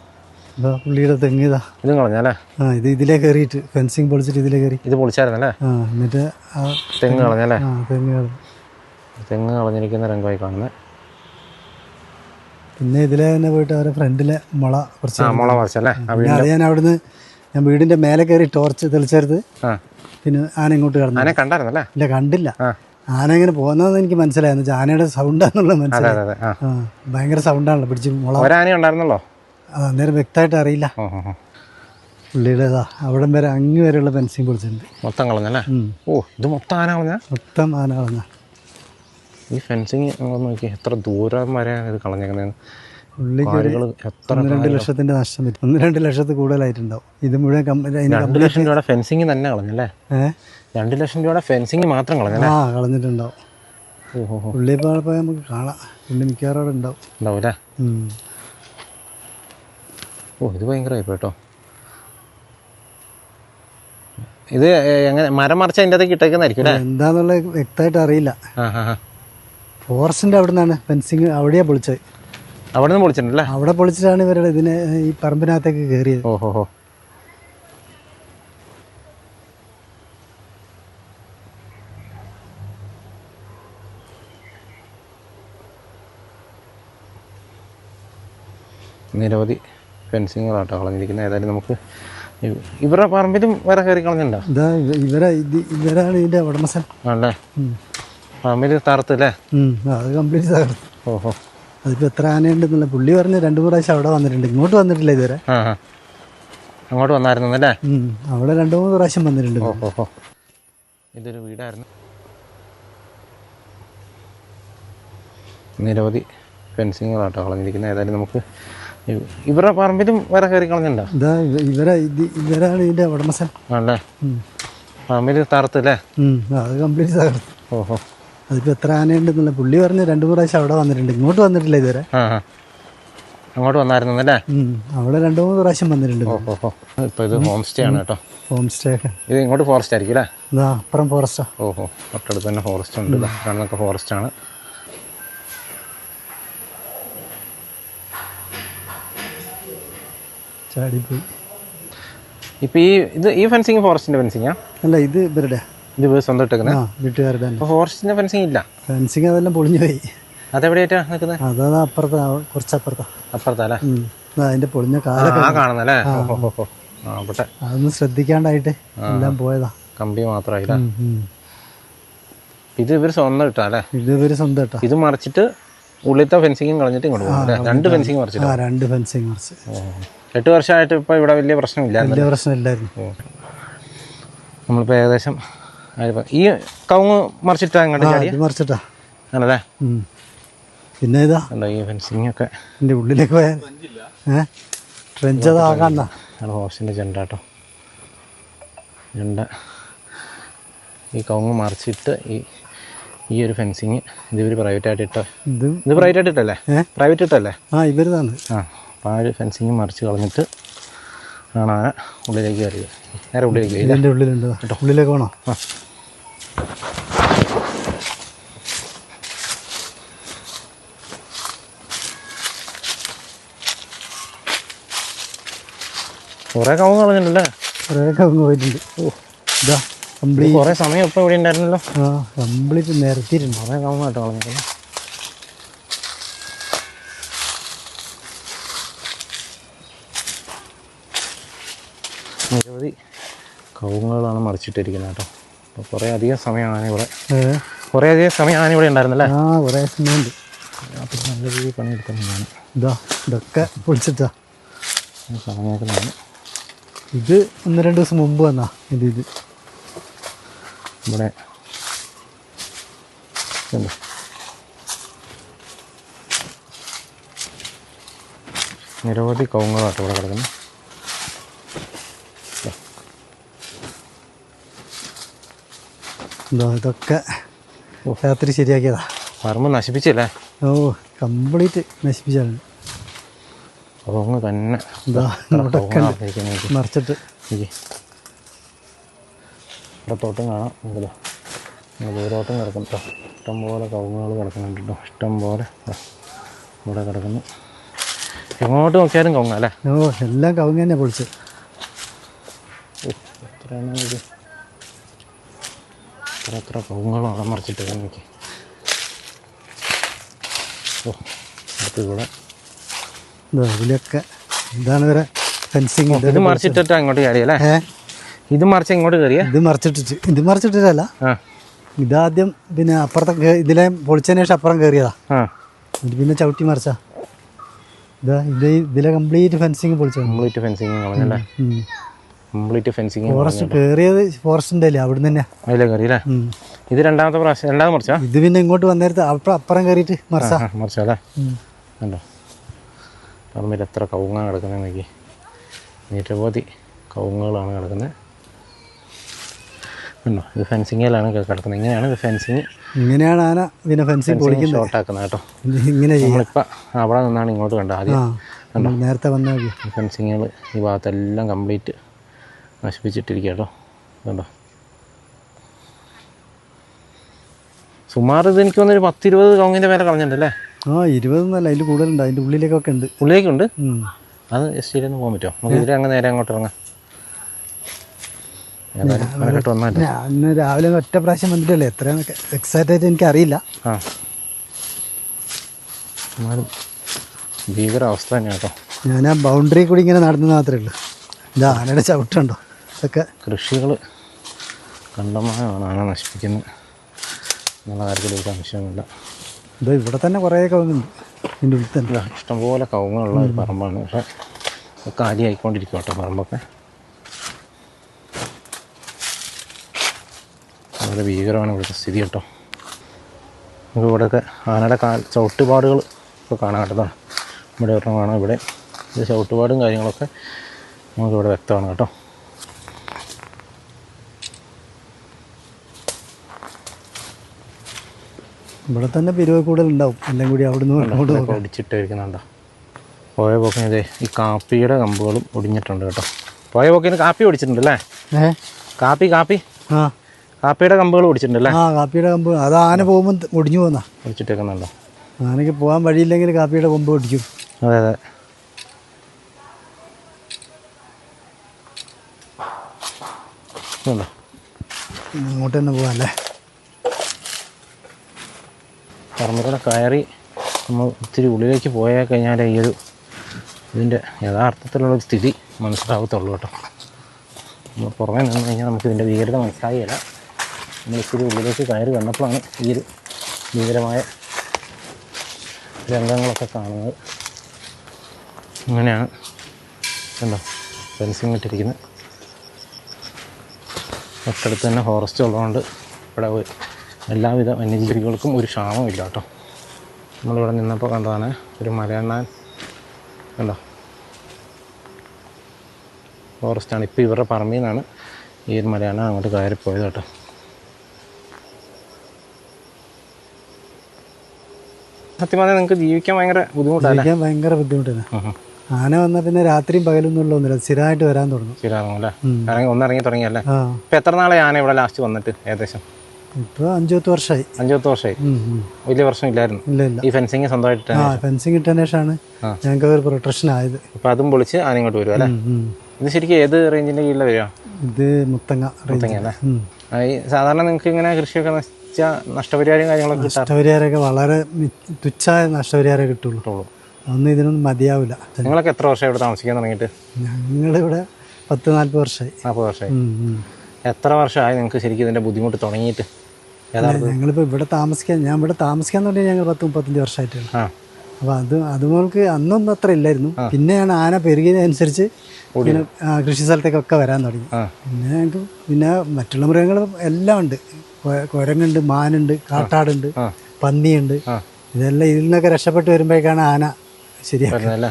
പുള്ളിയുടെ തെങ്ങ് ഇതും കളഞ്ഞല്ലേ? ഇത് ഇതിലേ കയറിയിട്ട് ഫെൻസിങ് പൊളിച്ചിട്ട് ഇതിലേ കയറി. ഇത് പൊളിച്ചായിരുന്നല്ലേ? എന്നിട്ട് തെങ്ങ് കളഞ്ഞല്ലേ? തെങ്ങ് കളഞ്ഞിരിക്കുന്ന രംഗമായി കാണുന്നത്. പിന്നെ ഇതിലെ തന്നെ പോയിട്ട് അവരെ ഫ്രണ്ടിലെ മുള കുറച്ച് മുള പറിച്ചല്ലേ? അത് ഞാൻ അവിടുന്ന് വീടിൻ്റെ മേലെ കയറി ടോർച്ച് തെളിച്ചെടുത്ത് പിന്നെ ആന ഇങ്ങോട്ട് കടന്നു. ആന കണ്ടായിരുന്നല്ലേ? ഇല്ല, കണ്ടില്ല. ആന ഇങ്ങനെ പോകുന്നതെന്ന് എനിക്ക് മനസ്സിലായിരുന്നു. ആനയുടെ സൗണ്ടാന്നുള്ളത് മനസ്സിലായി. ഭയങ്കര സൗണ്ടാണല്ലോ പിടിച്ച് മുള. ഒരാന ഉണ്ടായിരുന്നല്ലോ. അന്നേരം വ്യക്തമായിട്ട് അറിയില്ല. പുള്ളിയുടെ അവിടം വരെ അങ്ങ് വരെയുള്ള ഫെൻസിങ് പൊളിച്ചിട്ടുണ്ട്. മൊത്തം കളഞ്ഞല്ലേ? ഓ, ഇത് മൊത്തം ആന കളഞ്ഞ? മൊത്തം ആന കളഞ്ഞ. ഈ ഫെൻസിങ് നോക്കി എത്ര ദൂരം വരെ ഇത് കളഞ്ഞേക്കുന്നതെന്ന്. പുള്ളിക്ക് 1-2 ലക്ഷത്തിന്റെ നഷ്ടം വരും. 1-2 ലക്ഷത്തിൽ കൂടുതലായിട്ടുണ്ടാവും. ഇത് മുഴുവൻ 2 ലക്ഷം രൂപയുടെ ഫെൻസിങ് തന്നെ കളഞ്ഞല്ലേ? 2 ലക്ഷം രൂപയുടെ ഫെൻസിങ് മാത്രം കളഞ്ഞല്ലേ? കളഞ്ഞിട്ടുണ്ടാവും. പുള്ളി ഇപ്പോൾ പോയി നമുക്ക് കാണാം. പുള്ളി മിക്കവാറും അവിടെ ഉണ്ടാവും. ഉണ്ടാവൂല്ലേ? ഓ, ഇത് ഭയങ്കരമായി കേട്ടോ. ഇത് എങ്ങനെ മരം മറിച്ച് അതിൻ്റെ അകത്തേക്ക് ഇട്ടേക്കുന്നതായിരിക്കും അല്ലേ? എന്താന്നുള്ളത് വ്യക്തമായിട്ട് അറിയില്ല. ഫോറസ്റ്റിന്റെ അവിടെ നിന്നാണ് ഫെൻസിങ്. അവിടെയാ പൊളിച്ചത്. അവിടെ നിന്ന് പൊളിച്ചിട്ടുണ്ടല്ലേ? അവിടെ പൊളിച്ചിട്ടാണ് ഇവരുടെ ഇതിനെ ഈ പറമ്പിനകത്തേക്ക് കയറിയത്. ഓഹോ. നിരവധി ഫെൻസിങ്ങുകളാട്ടോ കളഞ്ഞിരിക്കുന്നത്. ഏതായാലും നമുക്ക് ഇവരുടെ പറമ്പിലും വേറെ കയറി കളഞ്ഞിട്ടുണ്ടോ? ഇവരാണ് ഇതിന്റെ ഉടമസ്ഥൻ. ആണല്ലേ? പറമ്പിൽ തകർത്തല്ലേ? അത് കംപ്ലീറ്റ് തകർത്തു. ഓഹോ. അതിപ്പോൾ എത്ര ആനയുണ്ടെന്നുള്ള പുള്ളി പറഞ്ഞ് 2-3 പ്രാവശ്യം അവിടെ വന്നിട്ടുണ്ട്. ഇങ്ങോട്ട് വന്നിട്ടില്ല ഇതുവരെ. അങ്ങോട്ട് വന്നായിരുന്നല്ലേ? അവിടെ 2-3 പ്രാവശ്യം വന്നിട്ടുണ്ട്. ഓഹോ. ഇതൊരു വീടായിരുന്നു. നിരവധി ഫെൻസിങ്ങുകളാട്ടോ കളഞ്ഞിരിക്കുന്നത്. ഏതായാലും നമുക്ക് ഇവരുടെ പറമ്പിലും വേറെ കയറി കളഞ്ഞിട്ടുണ്ടോ? ഇവരാണ് ഇതിന്റെ ഉടമസ്ഥൻ. ആണല്ലേ? പറമ്പിൽ തകർത്തല്ലേ? അത് കംപ്ലീറ്റ് തകർത്തു. ഓഹോ. അതിപ്പോൾ എത്ര ആനയുണ്ടെന്നുള്ള പുള്ളി പറഞ്ഞ് 2-3 പ്രാവശ്യം അവിടെ വന്നിട്ടുണ്ട്. ഇങ്ങോട്ട് വന്നിട്ടില്ല ഇതുവരെ. അങ്ങോട്ട് വന്നായിരുന്നല്ലേ? അവിടെ 2-3 പ്രാവശ്യം വന്നിട്ടുണ്ട്. ഓഹോ. ഇപ്പോൾ ഇത് ഹോം സ്റ്റേ ആണ് കേട്ടോ. ഹോം സ്റ്റേ ഒക്കെ. ഇത് ഇങ്ങോട്ട് ഫോറസ്റ്റ് ആയിരിക്കും അല്ലേ? അപ്പുറം ഫോറസ്റ്റാ. ഓഹോ. തൊട്ടടുത്ത് തന്നെ ഫോറസ്റ്റ് ഉണ്ട്. കാണുന്നൊക്കെ ഫോറസ്റ്റ് ആണ്. ചാടിപ്പോയി. ഇപ്പം ഈ ഫെൻസിങ് ഫോറസ്റ്റിന്റെ ഫെൻസിങ്ങാ? അല്ല, ഇത് ഇവരുടെ. ഇത് സ്വന്തം ഇട്ടേക്കുന്നത്? വീട്ടുകാരുടെ. ഫോറസ്റ്റിന്റെ ഫെൻസിങ് ഇല്ല? ഫെൻസിങ് അതെല്ലാം പൊളിഞ്ഞു പോയി. അതെവിടെയായിട്ടാ നിൽക്കുന്നത്? അതാ അപ്പുറത്താ, കുറച്ചപ്പുറത്താ. അപ്പുറത്തല്ലേ? അതിന്റെ പൊളിഞ്ഞ കാലൊക്കെ കാണുന്നല്ലേ? അവിടെ അതൊന്നും ശ്രദ്ധിക്കാണ്ടായിട്ട് എല്ലാം പോയതാ. കമ്പി മാത്രമായില്ല. ഇത് ഇവർ സ്വന്തം ഇട്ടാ അല്ലേ? ഇത് ഇവര് സ്വന്തം ഇട്ടാ. ഇത് മറിച്ചിട്ട് ഉള്ളിലത്തെ ഫെൻസിങ്ങും കളഞ്ഞിട്ട് ഇങ്ങോട്ട് പോകും. 2 ഫെൻസിങ് മറിച്ചിട്ട്. 2 ഫെൻസിങ് മറിച്ച്. 8 വർഷമായിട്ട് ഇപ്പൊ ഇവിടെ വലിയ പ്രശ്നമില്ല. വലിയ പ്രശ്നമില്ലായിരുന്നു. നമ്മളിപ്പോ ഏകദേശം ഈ കവുങ്ങ് മറിച്ചിട്ടാ ഇങ്ങോട്ട് മറിച്ചിട്ടാ ആണല്ലേ? പിന്നെ ഇതാ ഈ ഫെൻസിങ് ഒക്കെ എൻ്റെ ഉള്ളിലേക്ക് പോയാൽ ട്രെഞ്ച് അതാകാന്നാ. ഹോസിൻ്റെ ജെണ്ട കേട്ടോ. ജെണ്ട ഈ കവുങ്ങ് മറിച്ചിട്ട് ഈ ഒരു ഫെൻസിങ് ഇത് ഇവർ പ്രൈവറ്റായിട്ട് ഇട്ടോ. ഇത് പ്രൈവറ്റായിട്ട് ഇട്ടല്ലേ? പ്രൈവറ്റ് ഇട്ടല്ലേ? ഇവരിതാണ്. അപ്പോൾ ആ ഒരു ഫെൻസിങ് മറിച്ച് കളഞ്ഞിട്ട് ആണ് ആന ഉള്ളിലേക്ക് കയറിയത്. നേരെ ഉള്ളിലേക്ക് കയറി. ഇതിൻ്റെ ഉള്ളിലുണ്ട് കേട്ടോ. ഉള്ളിലേക്ക് വേണോ? കുറേ കവുങ്ങ് കളഞ്ഞിട്ടുണ്ടല്ലേ? കുറേ കവുങ്ങ് പോയിട്ടുണ്ട്. ഇതാ കംപ്ലീറ്റ്. കുറേ സമയം ഇപ്പോൾ ഇവിടെ ഉണ്ടായിരുന്നല്ലോ. കംപ്ലീറ്റ് നിരത്തിയിട്ടുണ്ട്. കുറേ കവുങ്ങ് കേട്ടോ കളഞ്ഞിട്ടുണ്ട്. നിരവധി കവുങ്ങുകളാണ് മറിച്ചിട്ടിരിക്കുന്നത് കേട്ടോ. അപ്പോൾ കുറേ അധികം സമയമാണ് ഇവിടെ ഉണ്ടായിരുന്നല്ലേ? കുറേ സമയമുണ്ട്. അപ്പോൾ നല്ല രീതിയിൽ പണിയെടുക്കുന്നതാണ്. ഇതൊക്കെ പൊളിച്ചിട്ടാ സമയത്തിലാണ്. ഇത് 1-2 ദിവസം മുമ്പ് വന്നാ ഇത് ഇവിടെ നിരവധി കവുങ്ങുകളാട്ടോ ഇവിടെ കിടക്കുന്നത്. ഇതൊക്കെ രാത്രി ശരിയാക്കിയതാ. പറമ്പ് നശിപ്പിച്ചല്ലേ? കംപ്ലീറ്റ് നശിപ്പിച്ചാണ്. കവുങ്ങ് തന്നെ മറിച്ചിട്ട് ഇടത്തോട്ടും കാണാം. എങ്കിലോ ദൂരോട്ടും കിടക്കും കേട്ടോ. ഇഷ്ടംപോലെ കവുങ്ങുകൾ കിടക്കുന്നുണ്ട് കേട്ടോ. ഇഷ്ടംപോലെ ഇവിടെ കിടക്കുന്നു. എങ്ങോട്ട് നോക്കിയാലും കവുങ്ങ അല്ലേ? എല്ലാം കവുങ്ങ് തന്നെ പൊളിച്ച്. എത്രയാണ് ഇത്? എത്ര കവുങ്ങുകളും അവിടെ മറിച്ചിട്ട് നോക്കി. അടുത്തിവിടെ ഇതിലൊക്കെ ഇതാണ് വരെ ഫെൻസിങ്. ഇത് മറിച്ചിട്ടിട്ട് അങ്ങോട്ട് കയറിയല്ലേ? ഇത് മറിച്ച് ഇങ്ങോട്ട് കയറിയേ? ഇത് മറിച്ചിട്ടിട്ടല്ല, ഇതാദ്യം പിന്നെ അപ്പുറത്തെ ഇതിലെ പൊളിച്ചതിന് ശേഷം അപ്പുറം കയറിയതാ. എന്നിട്ട് പിന്നെ ചവിട്ടി മറിച്ചാ. ഇതിലെ കംപ്ലീറ്റ് ഫെൻസിങ് പൊളിച്ചു. ഫോറസ്റ്റ് കയറിയത് ഫോറസ്റ്റിന്റെ അല്ലേ, അവിടുന്ന് തന്നെ അതിലെ കയറിയല്ലേ? ഇത് രണ്ടാമത്തെ പ്രാവശ്യം രണ്ടാമത് മറിച്ചാ? ഇത് പിന്നെ ഇങ്ങോട്ട് വന്നേരത്ത് അപ്പുറം കയറിയിട്ട് മറിച്ചല്ലേ? കണ്ടോ പറമ്പിൽ എത്ര കവുങ്ങാണ് കിടക്കുന്നത് നോക്കി. നിരവധി കവുങ്ങുകളാണ് കിടക്കുന്നത്. കണ്ടോ ഇത് ഫെൻസിങ്ങിലാണ് കിടക്കുന്നത്. ഇങ്ങനെയാണ് ഇത് ഫെൻസിങ്. ഇങ്ങനെയാണ് ആന പിന്നെ ഫെൻസിങ് ഷോർട്ടാക്കുന്നത് കേട്ടോ. ഇങ്ങനെ നമ്മളിപ്പോൾ അവിടെ നിന്നാണ് ഇങ്ങോട്ട് കണ്ടത് ആദ്യം. കണ്ടോ നേരത്തെ വന്നാൽ ഫെൻസിങ്ങുകൾ ഈ ഭാഗത്തെല്ലാം കംപ്ലീറ്റ് നശിപ്പിച്ചിട്ടിരിക്കുക കേട്ടോ. കണ്ടോ സുമാർ ഇത് എനിക്ക് തോന്നുന്നു 10-20 കവുങ്ങിൻ്റെ മേലെ കളഞ്ഞിട്ടുണ്ടല്ലേ? 20 അതിൽ കൂടുതലുണ്ട്. അതിൻ്റെ ഉള്ളിലേക്കൊക്കെ ഉണ്ട്. ഉള്ളിലേക്കുണ്ട്. അത് ജസ്റ്റ് ഇതിലൊന്ന് പോകാൻ പറ്റുമോ? നമുക്ക് ഇതിലെ അങ്ങ് നേരെ അങ്ങോട്ട് ഇറങ്ങാം. ഞാൻ രാവിലെ ഒറ്റ പ്രാവശ്യം വന്നിട്ടല്ലേ, എത്രയാണ് എക്സാക്റ്റ് ആയിട്ട് എനിക്ക് അറിയില്ല. എന്നാലും ഭീകര അവസ്ഥ തന്നെയാണ് കേട്ടോ. ഞാൻ ആ ബൗണ്ടറി കൂടി ഇങ്ങനെ നടന്നത് മാത്രമേ ഉള്ളൂ. ഇത് ആനയുടെ ചവിട്ടുണ്ടോ ഇതൊക്കെ. കൃഷികൾ കണ്ടമാനമാണ് ആന നശിപ്പിക്കുന്നത് എന്നുള്ള കാര്യത്തിൽ ഒരു സംശയമില്ല. ഇത് ഇവിടെ തന്നെ കുറേ കവുങ്ങുണ്ട് ഇതിൻ്റെ ഉള്ളിൽ തന്നെ. ഇഷ്ടംപോലെ കവുങ്ങുള്ള ഒരു പറമ്പാണ്. പക്ഷേ കാര്യമായിക്കൊണ്ടിരിക്കും കേട്ടോ പറമ്പൊക്കെ. വളരെ ഭീകരമാണ് ഇവിടുത്തെ സ്ഥിതി കേട്ടോ. നമുക്ക് ഇവിടെയൊക്കെ ആനയുടെ ചവിട്ടുപാടുകൾ ഒക്കെ കാണാൻ കേട്ടതാണ്. ഇവിടെ ഒരെണ്ണം കാണാം. ഇവിടെ ഇത് ചവിട്ടുപാടും കാര്യങ്ങളൊക്കെ നമുക്കിവിടെ വ്യക്തമാണ് കേട്ടോ. ഇവിടെ തന്നെ പിരിവ് കൂടുതലുണ്ടാവും. എല്ലാം കൂടി അവിടുന്ന് ഒടിച്ചിട്ടിരിക്കുന്നുണ്ടോ? പോയ പോക്കിന് ഇതേ ഈ കാപ്പിയുടെ കമ്പുകളും ഒടിഞ്ഞിട്ടുണ്ട് കേട്ടോ. പോയ പോക്കിന് കാപ്പി ഒടിച്ചിട്ടുണ്ട് അല്ലേ? കാപ്പി കാപ്പിയുടെ കമ്പുകൾ ഒടിച്ചിട്ടുണ്ടല്ലേ? കാപ്പിയുടെ കമ്പ് അത് ആന പോകുമ്പോൾ ഒടിഞ്ഞു പോകുന്ന ഒടിച്ചിട്ടേക്കുന്നുണ്ടോ? ആനയ്ക്ക് പോകാൻ വഴിയില്ലെങ്കിൽ കാപ്പിയുടെ കൊമ്പ് ഒടിക്കും. അതെ അതെ. അങ്ങോട്ട് തന്നെ പോകാല്ലേ? പറമ്പിലൂടെ കയറി നമ്മൾ ഇത്തിരി ഉള്ളിലേക്ക് പോയാൽ കഴിഞ്ഞാൽ ഈ ഒരു ഇതിൻ്റെ യഥാർത്ഥത്തിലുള്ളൊരു സ്ഥിതി മനസ്സിലാകത്തുള്ളൂ കേട്ടോ. നമ്മൾ പുറമേ നിന്ന് കഴിഞ്ഞാൽ നമുക്ക് ഇതിൻ്റെ ഭീകരത മനസ്സിലാകില്ല. നമ്മൾ ഇത്തിരി ഉള്ളിലേക്ക് കയറി വന്നപ്പോഴാണ് ഈ ഒരു ഭീകരമായ രംഗങ്ങളൊക്കെ കാണുന്നത്. അങ്ങനെയാണ് കണ്ടോ ഫെൻസിങ് ഇട്ടിരിക്കുന്നത്. തൊട്ടടുത്ത് തന്നെ ഫോറസ്റ്റ് ഉള്ളതുകൊണ്ട് ഇവിടെ എല്ലാവിധ വന്യജീവികൾക്കും ഒരു ക്ഷാമമില്ല കേട്ടോ. നമ്മളിവിടെ നിന്നപ്പോൾ കണ്ടതാണ് ഒരു മലയണ്ണാൻ. കണ്ടോ ഫോറസ്റ്റാണ്. ഇപ്പോൾ ഇവരുടെ പറമ്പിൽ നിന്നാണ് ഈ ഒരു മലയണ്ണാൻ അങ്ങോട്ട് കയറിപ്പോയത് കേട്ടോ. സത്യം പറഞ്ഞാൽ നിങ്ങൾക്ക് ജീവിക്കാൻ ഭയങ്കര ബുദ്ധിമുട്ടാണ്. ഭയങ്കര ബുദ്ധിമുട്ടാണ്. ആന വന്നാൽ പിന്നെ രാത്രിയും പകലൊന്നും ഉള്ള സ്ഥിരമായിട്ട് വരാൻ തുടങ്ങും. സ്ഥിരമാകും അല്ലേ? ഒന്നിറങ്ങി തുടങ്ങിയല്ലേ? ഇപ്പം എത്ര നാളെ ആന ഇവിടെ ലാസ്റ്റ് വന്നിട്ട്? ഏകദേശം ഇപ്പോൾ 5-10 വർഷമായി. 5-10 വർഷമായി. വലിയ പ്രശ്നം ഇല്ലായിരുന്നു. ഇല്ല. ഈ ഫെൻസിങ് സ്വന്തമായിട്ട് ഫെൻസിങ് ഇട്ടതിന് ശേഷമാണ് ഞങ്ങൾക്ക് ഒരു പ്രൊട്ടക്ഷൻ ആയത്. അപ്പം അതും പൊളിച്ച് ആന ഇങ്ങോട്ട് വരും അല്ലേ? ഇത് ശരിക്കും ഏത് റേഞ്ചിൻ്റെ കീഴിലാണ് വരിക? ഇത് മുത്തങ്ങ അല്ലേ? ഈ സാധാരണ നിങ്ങൾക്ക് ഇങ്ങനെ കൃഷിയൊക്കെ നശിച്ചാൽ നഷ്ടപരിഹാരം കാര്യങ്ങളൊക്കെ നഷ്ടപരിഹാരമൊക്കെ വളരെ തുച്ഛമായ നഷ്ടപരിഹാരം കിട്ടുള്ളൂ. അതൊന്നും ഇതിനൊന്നും മതിയാവില്ല. നിങ്ങളൊക്കെ എത്ര വർഷമായി ഇവിടെ താമസിക്കാൻ തുടങ്ങിയിട്ട്? ഞങ്ങളിവിടെ 10-40 വർഷമായി. 40 വർഷമായി. എത്ര വർഷമായി നിങ്ങൾക്ക് ശരിക്കും ഇതിൻ്റെ ബുദ്ധിമുട്ട് തുടങ്ങിയിട്ട്? ഞങ്ങളിപ്പോൾ ഇവിടെ ഞാൻ ഇവിടെ താമസിക്കാൻ തുടങ്ങി ഞങ്ങൾ 10-35 വർഷമായിട്ടാണ്. അപ്പോൾ അതുപോലെ അന്നൊന്നും അത്ര ഇല്ലായിരുന്നു. പിന്നെയാണ് ആന പെരുകിയതനുസരിച്ച് ഇങ്ങനെ കൃഷി സ്ഥലത്തേക്കൊക്കെ വരാൻ തുടങ്ങി. പിന്നെ ഞങ്ങൾക്ക് പിന്നെ മറ്റുള്ള മൃഗങ്ങളും എല്ലാം ഉണ്ട്. കുരങ്ങുണ്ട്, മാനുണ്ട്, കാട്ടാടുണ്ട്, പന്നിയുണ്ട്. ഇതെല്ലാം ഇതിൽ നിന്നൊക്കെ രക്ഷപ്പെട്ട് വരുമ്പോഴേക്കാണ് ആന ശരിയാക്കുന്നത്.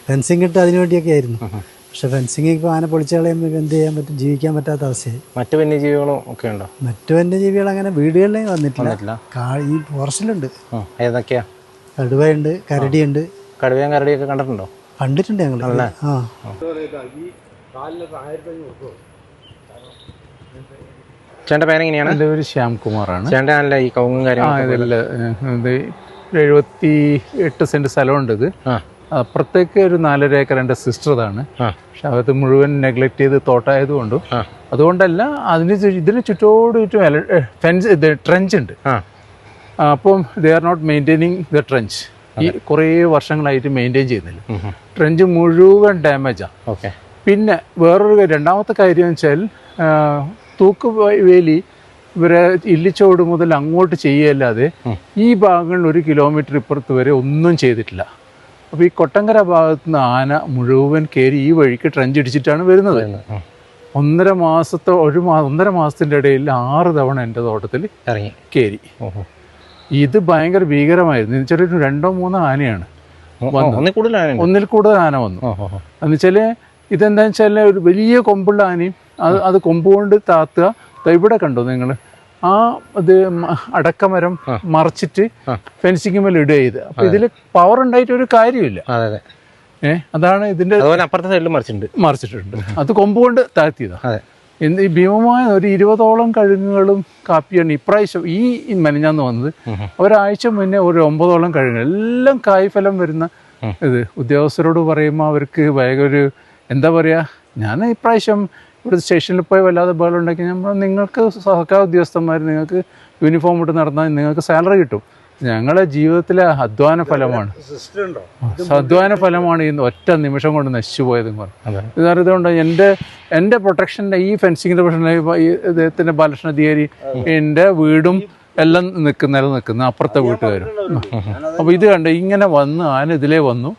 ഫെൻസിങ് ഇട്ട് അതിനു വേണ്ടിയൊക്കെ ആയിരുന്നു. പക്ഷെ ഫെൻസിങ് ഇപ്പോൾ ആന പൊളിച്ചു കളയുമ്പോൾ എന്ത് ചെയ്യാൻ പറ്റും? ജീവിക്കാൻ പറ്റാത്ത അവസ്ഥയായി. മറ്റു വന്യജീവികളും ഒക്കെ ഉണ്ടോ? മറ്റു വന്യജീവികൾ അങ്ങനെ വീടുകളിലേക്ക് വന്നിട്ടില്ല. ഈ ഫോറസ്റ്റിലുണ്ട്. ഏതൊക്കെയാ? കടുവയുണ്ട്, കരടിയുണ്ട്. കടുവയും കരടിയൊക്കെ കണ്ടിട്ടുണ്ടോ? കണ്ടിട്ടുണ്ട് ഞങ്ങൾ. ചേട്ടൻ്റെ പേരെങ്ങനെയാണ്? എൻ്റെ പേര് ശ്യാംകുമാറാണ്. ചേട്ടനല്ല ഈ കവുങ്ങും കാര്യങ്ങളും? 78 സെൻറ്റ് സ്ഥലമുണ്ട്. ഇത് അപ്പുറത്തേക്ക് ഒരു 4.5 ഏക്കർ എൻ്റെ സിസ്റ്ററാണ്. പക്ഷെ അത് മുഴുവൻ നെഗ്ലക്ട് ചെയ്ത് തോട്ടായതുകൊണ്ടും അതുകൊണ്ടല്ല, ഇതിന് ചുറ്റോട് ചുറ്റും ഫെൻസ് ട്രെഞ്ച് ഉണ്ട്. അപ്പം they are not maintaining the trench. ഈ കുറേ വർഷങ്ങളായിട്ട് മെയിൻറ്റെയിൻ ചെയ്യുന്നില്ല. ട്രെഞ്ച് മുഴുവൻ ഡാമേജാണ്. ഓക്കെ. പിന്നെ വേറൊരു രണ്ടാമത്തെ കാര്യം വെച്ചാൽ തൂക്കുവേലി ഇവരെ ഇല്ലിച്ചോട് മുതൽ അങ്ങോട്ട് ചെയ്യല്ലാതെ ഈ ഭാഗങ്ങളിൽ 1 കിലോമീറ്റർ ഇപ്പുറത്ത് വരെ ഒന്നും ചെയ്തിട്ടില്ല. അപ്പോൾ ഈ കൊട്ടങ്കര ഭാഗത്ത് നിന്ന് ആന മുഴുവൻ കയറി ഈ വഴിക്ക് ട്രെഞ്ച് അടിച്ചിട്ടാണ് വരുന്നത്. 1.5 മാസത്തിൻ്റെ ഇടയിൽ 6 തവണ എൻ്റെ തോട്ടത്തിൽ ഇറങ്ങി കയറി. ഇത് ഭയങ്കര ഭീകരമായിരുന്നു. എന്നുവെച്ചാൽ 2-3 ആനയാണ് ഒന്നിൽ കൂടുതൽ ആന വന്നു. എന്നുവെച്ചാൽ ഇതെന്താ വെച്ചാൽ ഒരു വലിയ കൊമ്പുള്ള ആനയും അത് കൊമ്പുകൊണ്ട് താത്തുക. ഇവിടെ കണ്ടോ നിങ്ങൾ ഇത് അടക്കമരം മറച്ചിട്ട് ഫെൻസിങ് മേലെ ഇടുക ചെയ്ത്. അപ്പൊ ഇതിൽ പവർ ഉണ്ടായിട്ട് ഒരു കാര്യമില്ല. അതാണ് ഇതിന്റെ മറിച്ചിട്ടുണ്ട്. അത് കൊമ്പുകൊണ്ട് താഴ്ത്തിയതാ. ഈ ഭീമമായ ഒരു 20ഓളം കഴുങ്ങുകളും കാപ്പിയാണ് ഇപ്രാവശ്യം ഈ മെനഞ്ഞാന്ന് വന്നത്. ഒരാഴ്ച മുന്നേ ഒരു 9ഓളം കഴുങ്ങുകൾ എല്ലാം കായ്ഫലം വരുന്ന ഇത്. ഉദ്യോഗസ്ഥരോട് പറയുമ്പോൾ അവർക്ക് ഭയങ്കര ഒരു എന്താ പറയുക, ഞാൻ ഇപ്രാവശ്യം ഇവിടെ സ്റ്റേഷനിൽ പോയി വല്ലാതെ ബഹളം ഉണ്ടാക്കി. നിങ്ങൾക്ക് സർക്കാർ ഉദ്യോഗസ്ഥന്മാർ നിങ്ങൾക്ക് യൂണിഫോം ഇട്ട് നടന്നാൽ നിങ്ങൾക്ക് സാലറി കിട്ടും. ഞങ്ങളുടെ ജീവിതത്തിലെ അധ്വാന ഫലമാണ് ഈ ഒറ്റ നിമിഷം കൊണ്ട് നശിച്ചു പോയതെന്ന് പറഞ്ഞു. ഇതുകൊണ്ട് എൻ്റെ പ്രൊട്ടക്ഷൻ്റെ ഈ ഫെൻസിങ്ങിൻ്റെ പ്രശ്നം ഇദ്ദേഹത്തിൻ്റെ ബാലകൃഷ്ണധികാരി എൻ്റെ വീടും എല്ലാം നിലനിൽക്കുന്ന അപ്പുറത്തെ വീട്ടുകാരും. അപ്പോൾ ഇത് കണ്ട് ഇങ്ങനെ വന്ന് ആന ഇതിലേ വന്നു.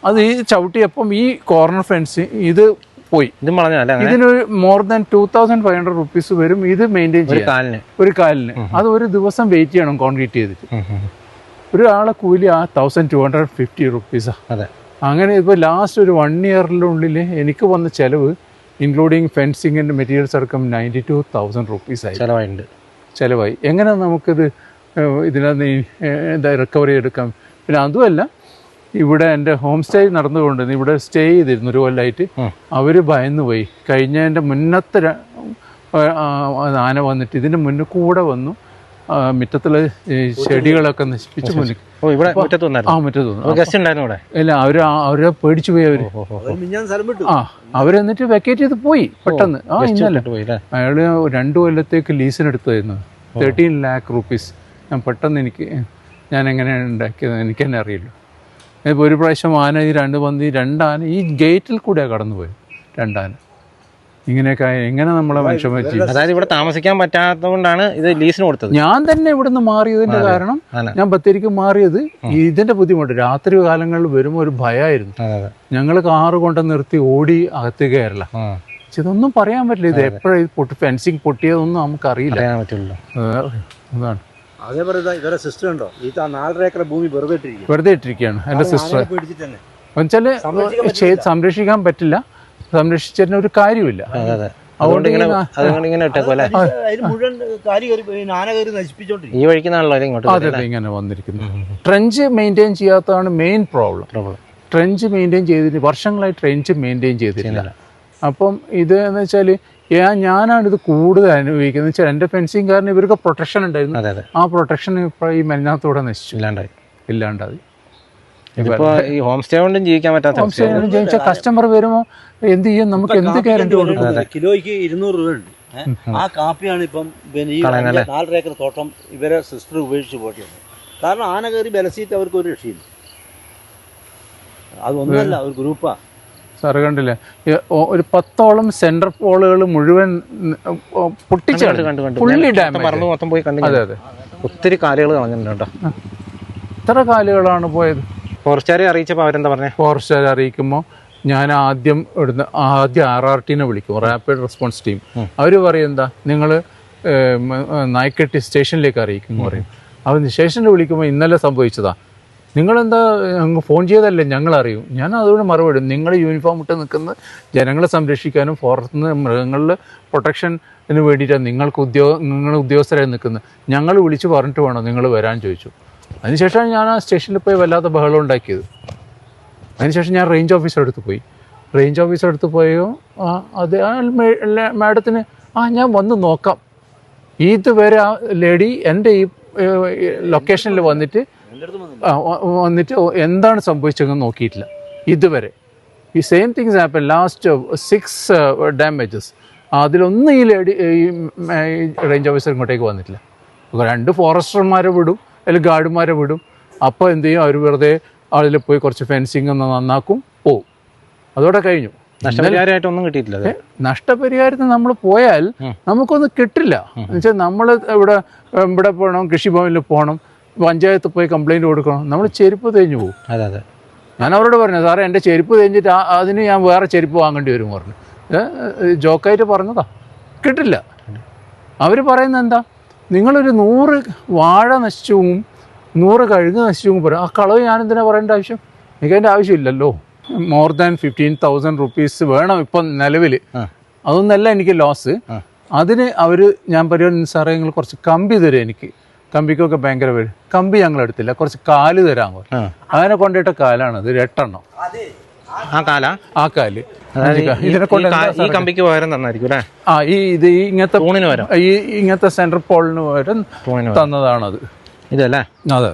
അത് ഈ ചവിട്ടിയപ്പം ഈ കോർണർ ഫെൻസ് ഇത് പോയി. ഇതിനൊരു മോർ ദാൻ 2500 റുപ്പീസ് വരും ഇത് മെയിൻറ്റെയിൻ ചെയ്യാൻ ഒരു കാലിന്. അത് ഒരു ദിവസം വെയിറ്റ് ചെയ്യണം കോൺക്രീറ്റ് ചെയ്തിട്ട്. ഒരാളെ കൂലി 1250 റുപ്പീസാണ്. അങ്ങനെ ഇപ്പോൾ ലാസ്റ്റ് ഒരു 1 ഇയറിനുള്ളിൽ എനിക്ക് വന്ന ചിലവ് ഇൻക്ലൂഡിങ് ഫെൻസിങ്ങിൻ്റെ മെറ്റീരിയൽസ് അടക്കം 92,000 റുപ്പീസായി ചിലവായി. എങ്ങനെ നമുക്കിത് ഇതിനകത്ത് എന്താ റിക്കവറി എടുക്കാം? പിന്നെ അതുമല്ല, ഇവിടെ എൻ്റെ ഹോം സ്റ്റേ നടന്നുകൊണ്ടിരുന്നു. ഇവിടെ സ്റ്റേ ചെയ്തിരുന്നു 1 കൊല്ലമായിട്ട്. അവർ ഭയന്നു പോയി. കഴിഞ്ഞതിൻ്റെ മുന്നത്തെ ആന വന്നിട്ട് ഇതിൻ്റെ മുന്നിൽ കൂടെ വന്നു മുറ്റത്തുള്ള ചെടികളൊക്കെ നശിപ്പിച്ച് മുന്നിൽ മുറ്റത്ത് ഇല്ല. അവരെ പേടിച്ചു പോയി. അവരെന്നിട്ട് വെക്കേറ്റ് ചെയ്ത് പോയി പെട്ടെന്ന്. ഇന്നലെ അയാൾ 2 കൊല്ലത്തേക്ക് ലീസിനെടുത്തായിരുന്നു 13 lakh rupees. ഞാൻ പെട്ടെന്ന് ഞാൻ എങ്ങനെയാണ് ഉണ്ടാക്കിയത് എനിക്ക് തന്നെ അറിയില്ല. ഇപ്പോൾ ഒരു പ്രാവശ്യം ആന ഈ 2 ആന ഈ ഗേറ്റിൽ കൂടെയാണ് കടന്നുപോയത്. 2 ആന ഇങ്ങനെയൊക്കെ എങ്ങനെ നമ്മളെ മനുഷ്യൻ വെച്ച്. അതായത് ഇവിടെ താമസിക്കാൻ പറ്റാത്തതുകൊണ്ടാണ് ഇത് ലീസിന് കൊടുത്തത്. ഞാൻ തന്നെ ഇവിടെ നിന്ന് മാറിയതിന്റെ കാരണം, ഞാൻ ബത്തേരിക്ക് മാറിയത് ഇതിന്റെ ബുദ്ധിമുട്ട്. രാത്രി കാലങ്ങളിൽ വരുമ്പോൾ ഒരു ഭയമായിരുന്നു. ഞങ്ങൾ കാറ് കൊണ്ട് നിർത്തി ഓടി അകത്ത് കയറില്ല. ഇതൊന്നും പറയാൻ പറ്റില്ല. ഇത് എപ്പോഴും ഫെൻസിങ് പൊട്ടിയതൊന്നും നമുക്കറിയില്ല. അതാണ്. അതേപോലെ ഇവരെ സിസ്റ്റർ ഉണ്ടോ, ഈ 4.5 ഏക്കർ ഭൂമി വെറുതെ ഇട്ടിരിക്കുകയാണ് എൻ്റെ സിസ്റ്റർ. എന്നുവെച്ചാൽ സംരക്ഷിക്കാൻ പറ്റില്ല, സംരക്ഷിച്ചതിന് ഒരു കാര്യമില്ല. അതുകൊണ്ട് ഇങ്ങനെ വന്നിരിക്കുന്നു. ട്രെഞ്ച് മെയിൻറ്റെയിൻ ചെയ്യാത്തതാണ് മെയിൻ പ്രോബ്ലം. ട്രെഞ്ച് മെയിൻറ്റെയിൻ ചെയ്തിട്ട് വർഷങ്ങളായി ട്രെഞ്ച് മെയിൻറ്റെയിൻ ചെയ്തിട്ടില്ല. അപ്പം ഇത് എന്ന് വെച്ചാൽ ഞാനാണിത് കൂടുതൽ അനുഭവിക്കുന്നത്. വെച്ചാൽ എൻ്റെ ഫെൻസിങ് കാരണം ഇവർക്ക് പ്രൊട്ടക്ഷൻ ഉണ്ടായിരുന്നു. ആ പ്രൊട്ടക്ഷൻ ഇപ്പോൾ ഈ മെലിഞ്ഞാത്തോടെ നശിച്ചു, ഇല്ലാണ്ടായി. ഇപ്പോൾ ഈ ഹോം സ്റ്റേ കൊണ്ടും ജീവിക്കാൻ പറ്റാത്ത ഹോം സ്റ്റേ കൊണ്ടും ജീവിച്ചാൽ കസ്റ്റമർ വരുമ്പോൾ എന്ത് ചെയ്യും? നമുക്ക് എന്ത് ഗ്യാരണ്ടി കൊടുക്കും? കിലോയ്ക്ക് 200 രൂപ ഉണ്ട്. ആ കാപ്പിയാണ് ഇപ്പം ഈ 4.5 ഏക്കർ തോട്ടം ഇവരെ സിസ്റ്റർ ഉപേക്ഷിച്ച് പോയിട്ട്. കാരണം ആന കയറി ബലസീറ്റ് അവർക്ക് ഒരു രക്ഷയില്ല. അതൊന്നുമല്ല, ഒരു ഗ്രൂപ്പാണ്. സാറ് കണ്ടില്ലേ, ഒരു 10ഓളം സെൻട്രൽ പോളുകൾ മുഴുവൻ പൊട്ടിച്ചാണ്, ഫുള്ളി ഡാമേജ്. മൊത്തം പോയി കണ്ടു. അതെ, ഒത്തിരി കാലുകൾ കളഞ്ഞിട്ടുണ്ട്. എത്ര കാലുകളാണ് പോയത്? ഫോറസ്റ്റുകാരെ അറിയിച്ചപ്പോൾ അവരെന്താ പറഞ്ഞത്? ഫോറസ്റ്റുകാരെ അറിയിക്കുമ്പോൾ ഞാൻ ആദ്യം RRTനെ വിളിക്കും, റാപ്പിഡ് റെസ്പോൺസ് ടീം. അവർ പറയും എന്താ, നിങ്ങൾ നായ്ക്കെട്ടി സ്റ്റേഷനിലേക്ക് അറിയിക്കും പറയും. അവർ സ്റ്റേഷനിൽ വിളിക്കുമ്പോൾ ഇന്നലെ സംഭവിച്ചതാ, നിങ്ങളെന്താ ഫോൺ ചെയ്തല്ലേ ഞങ്ങൾ അറിയും. ഞാൻ അതുകൊണ്ട് മറുപടി, നിങ്ങൾ യൂണിഫോം ഇട്ട് നിൽക്കുന്ന ജനങ്ങളെ സംരക്ഷിക്കാനും ഫോറസ്റ്റിൽ നിന്ന് മൃഗങ്ങളുടെ പ്രൊട്ടക്ഷന് വേണ്ടിയിട്ടാണ് നിങ്ങൾ ഉദ്യോഗസ്ഥരായി നിൽക്കുന്നത്. ഞങ്ങൾ വിളിച്ച് പറഞ്ഞിട്ട് വേണോ നിങ്ങൾ വരാൻ ചോദിച്ചു. അതിനുശേഷമാണ് ഞാൻ ആ സ്റ്റേഷനിൽ പോയി വല്ലാത്ത ബഹളം ഉണ്ടാക്കിയത്. അതിനുശേഷം ഞാൻ റേഞ്ച് ഓഫീസറടുത്ത് പോയോ അത് മാഡത്തിന് ഞാൻ വന്ന് നോക്കാം. ഇതുവരെ ആ ലേഡി എൻ്റെ ഈ ലൊക്കേഷനിൽ വന്നിട്ട് എന്താണ് സംഭവിച്ചതെന്ന് നോക്കിയിട്ടില്ല ഇതുവരെ. ഈ same things happen last 6 damages. അതിലൊന്നും ഈ റേഞ്ച് ഓഫീസർ ഇങ്ങോട്ടേക്ക് വന്നിട്ടില്ല. 2 ഫോറസ്റ്റർമാരെ വിടും, അല്ലെങ്കിൽ ഗാർഡുമാരെ വിടും. അപ്പോൾ എന്ത് ചെയ്യും, അവർ വെറുതെ അതിൽ പോയി കുറച്ച് ഫെൻസിങ് ഒന്ന് നന്നാക്കും, പോവും. അതോടെ കഴിഞ്ഞു. നഷ്ടപരിഹാരമായിട്ടൊന്നും കിട്ടിയിട്ടില്ല അത്. നഷ്ടപരിഹാരത്തിന് നമ്മൾ പോയാൽ നമുക്കൊന്നും കിട്ടില്ല. എന്നുവെച്ചാൽ നമ്മൾ ഇവിടെ പോകണം, കൃഷിഭവനിൽ പോകണം, പഞ്ചായത്ത് പോയി കംപ്ലൈൻറ്റ് കൊടുക്കണം, നമ്മൾ ചെരുപ്പ് തേഞ്ഞു പോകും. അതെ അതെ. ഞാൻ അവരോട് പറഞ്ഞു, സാറേ എൻ്റെ ചെരുപ്പ് തേഞ്ഞിട്ട് അതിന് ഞാൻ വേറെ ചെരുപ്പ് വാങ്ങേണ്ടി വരും പറഞ്ഞു. ജോക്കായിട്ട് പറഞ്ഞതാ, കിട്ടില്ല. അവർ പറയുന്നത് എന്താ, നിങ്ങളൊരു 100 വാഴ നശിച്ചു പോകും, 100 കഴുക് നശിച്ചു പോകും പറയും. ആ കളവ് ഞാനെന്തിനാ പറയേണ്ട ആവശ്യം? എനിക്കതിൻ്റെ ആവശ്യമില്ലല്ലോ. മോർ ദാൻ 15,000 റുപ്പീസ് വേണം ഇപ്പം നിലവിൽ. അതൊന്നല്ല എനിക്ക് ലോസ്. അതിന് ഞാൻ പറയുന്നത്, സാറേ നിങ്ങൾ കുറച്ച് കമ്പി തരും എനിക്ക്, കമ്പിക്കൊക്കെ ഭയങ്കര പേര്. കമ്പി ഞങ്ങൾ എടുത്തില്ല, കുറച്ച് കാല് തരാൻ പറഞ്ഞു. അങ്ങനെ കൊണ്ടിട്ട കാലാണത്, 8 എണ്ണം. ആ കാല് ഇതിനെ കൊണ്ട് ഈ കമ്പിക്ക് പകരം തന്നായിരിക്കും അല്ലേ? ഇത് ഇങ്ങനത്തെ ഇങ്ങനത്തെ സെൻട്രൽ പോളിന് പകരം തന്നതാണത്. ഇതല്ലേ? അതെ,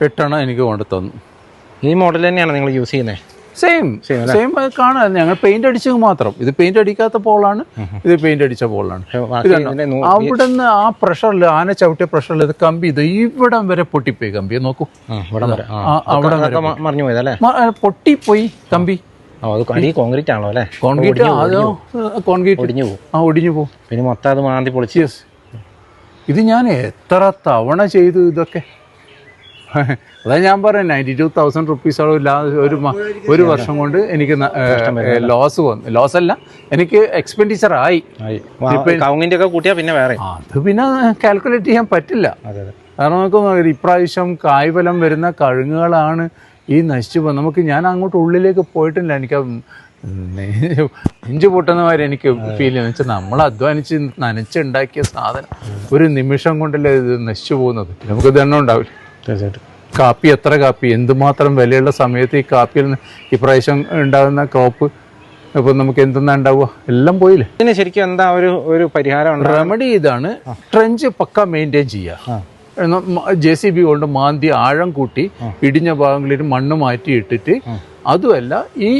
8 എണ്ണം എനിക്ക് കൊണ്ട് തന്നു. ഈ മോഡൽ തന്നെയാണ് നിങ്ങൾ യൂസ് ചെയ്യുന്നത്? സെയിം കാണാൻ. ഞങ്ങൾ പെയിന്റ് അടിച്ചത് മാത്രം. ഇത് പെയിന്റ് അടിക്കാത്ത പോളാണ്, ഇത് പെയിന്റ് അടിച്ച പോളാണ്. അവിടുന്ന് ആ പ്രഷറിൽ, ആന ചവിട്ടിയ പ്രഷറിൽ ഇത് കമ്പി ഇത് ഇവിടം വരെ പൊട്ടിപ്പോയി. കമ്പി നോക്കൂ, അവിടെ പൊട്ടിപ്പോയി കമ്പി. കോൺക്രീറ്റ് ആണല്ലോ അല്ലേ? കോൺക്രീറ്റ് ഒടിഞ്ഞു പോകും. പിന്നെ മൊത്തം അത് മാന്തി പൊളിച്ച്. ഇത് ഞാൻ എത്ര തവണ ചെയ്തു ഇതൊക്കെ. അതാ ഞാൻ പറയാം, 92,000 റുപ്പീസോളം ഒരു വർഷം കൊണ്ട് എനിക്ക് ലോസ് വന്നു. ലോസ് അല്ല, എനിക്ക് എക്സ്പെൻഡിച്ചർ ആയി. കൂട്ടിയാ പിന്നെ വേറെ അത് പിന്നെ കാൽക്കുലേറ്റ് ചെയ്യാൻ പറ്റില്ല. കാരണം നമുക്ക് ഇപ്രാവശ്യം കായ്ഫലം വരുന്ന കഴുങ്ങുകളാണ് ഈ നശിച്ചു പോകുന്നത്. ഞാൻ അങ്ങോട്ട് ഉള്ളിലേക്ക് പോയിട്ടില്ല. എനിക്ക് നെഞ്ചു പൊട്ടുന്നവരെ എനിക്ക് ഫീൽ ചെയ്യുന്നത് വെച്ചാൽ നമ്മൾ അധ്വാനിച്ച് നനച്ചുണ്ടാക്കിയ സാധനം ഒരു നിമിഷം കൊണ്ടല്ലേ ഇത് നശിച്ചു പോകുന്നത്. നമുക്ക് ദണ്ണം ഉണ്ടാവില്ല. തീർച്ചയായിട്ടും. കാപ്പി, എത്ര കാപ്പി, എന്തുമാത്രം വിലയുള്ള സമയത്ത് ഈ കാപ്പിയിൽ നിന്ന് ഇപ്രാവശ്യം ഉണ്ടാകുന്ന ക്രോപ്പ് ഇപ്പം നമുക്ക് എന്തെന്നാ ഉണ്ടാവുക, എല്ലാം പോയില്ലേ. ഇതിന് ശരിക്കും എന്താ ഒരു പരിഹാരം? റെമഡി ഇതാണ്, ട്രെഞ്ച് പക്ക മെയിൻറ്റെയിൻ ചെയ്യുക. JCB കൊണ്ട് മാന്തി ആഴം കൂട്ടി ഇടിഞ്ഞ ഭാഗങ്ങളിൽ മണ്ണ് മാറ്റി ഇട്ടിട്ട്, അതുമല്ല ഈ